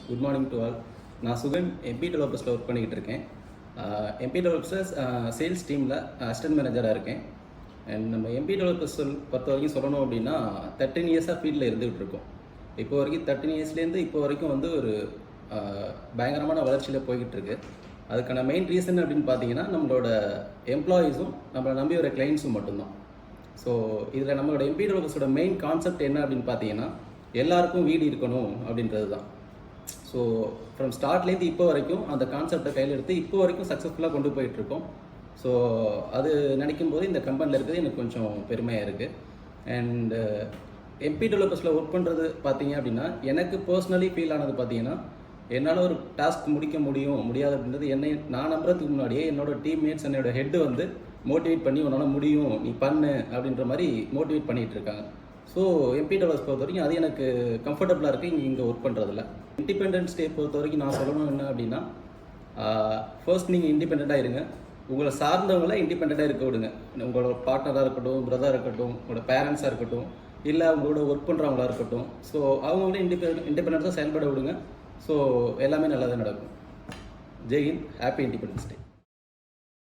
Good morning to all. நான் Sugan MP டெவலப்பர்ஸில் work பண்ணிக்கிட்டு இருக்கேன். எம்பி டெவலப்பர்ஸ் சேல்ஸ் டீமில் அசிஸ்டன்ட் மேனேஜராக இருக்கேன். அண்ட் நம்ம எம்பி டெவலப்பர்ஸ் பொறுத்த வரைக்கும் சொல்லணும் அப்படின்னா 13 இயர்ஸாக ஃபீல்டில் இருந்துகிட்டு இருக்கோம். இப்போ வரைக்கும் 13 இயர்ஸ்லேருந்து இப்போ வரைக்கும் வந்து ஒரு பயங்கரமான வளர்ச்சியில் போய்கிட்டு இருக்கு. அதுக்கான மெயின் ரீசன் அப்படின்னு பார்த்தீங்கன்னா நம்மளோட எம்ப்ளாயீஸும் நம்மளை நம்பி வர கிளைண்ட்ஸும் மட்டும்தான். ஸோ இதில் நம்மளோட எம்பி டெவலப்பர்ஸோட மெயின் கான்செப்ட் என்ன அப்படின்னு பார்த்தீங்கன்னா எல்லாருக்கும் வீடு இருக்கணும் அப்படின்றது தான். ஸோ ஃப்ரம் ஸ்டார்ட்லேருந்து இப்போ வரைக்கும் அந்த கான்செப்டை கையில் எடுத்து இப்போ வரைக்கும் சக்ஸஸ்ஃபுல்லாக கொண்டு போயிட்டுருக்கோம். ஸோ அது நினைக்கும் போது இந்த கம்பெனியில் இருக்கிறது எனக்கு கொஞ்சம் பெருமையாக இருக்குது. அண்டு எம்பி டெவலப்பர்ஸில் ஒர்க் பண்ணுறது பார்த்தீங்க அப்படின்னா எனக்கு பர்சனலி ஃபீல் ஆனது பார்த்தீங்கன்னா என்னால் ஒரு டாஸ்க் முடிக்க முடியாது அப்படின்றது நான் நம்புறதுக்கு முன்னாடியே என்னோடய டீம்மேட்ஸ் என்னோட ஹெட்டு வந்து மோட்டிவேட் பண்ணி உன்னால் முடியும் நீ பண்ணு அப்படின்ற மாதிரி மோட்டிவேட் பண்ணிகிட்டு இருக்காங்க. ஸோ எம்பி டெவலப்பர்ஸ் பொறுத்த வரைக்கும் அது எனக்கு கம்ஃபர்டபுளாக இருக்குது இங்கே ஒர்க் பண்ணுறதில்ல. இண்டிபெண்டன்ஸ் டே பொறுத்த வரைக்கும் நான் சொல்லணும் என்ன அப்படின்னா ஃபர்ஸ்ட் நீங்கள் இண்டிபெண்ட்டாக இருங்க. உங்களை சார்ந்தவங்களை இண்டிபெண்ட்டாக இருக்க விடுங்க. உங்களோட பார்ட்னராக இருக்கட்டும், பிரதராக இருக்கட்டும், உங்களோட பேரண்ட்ஸாக இருக்கட்டும், இல்லை அவங்களோட ஒர்க் பண்ணுறவங்களா இருக்கட்டும். ஸோ அவங்களே இண்டிபெண்டன்ஸாக செயல்பட விடுங்க. ஸோ எல்லாமே நல்லா தான் நடக்கும். Jai Hind. Happy independence day.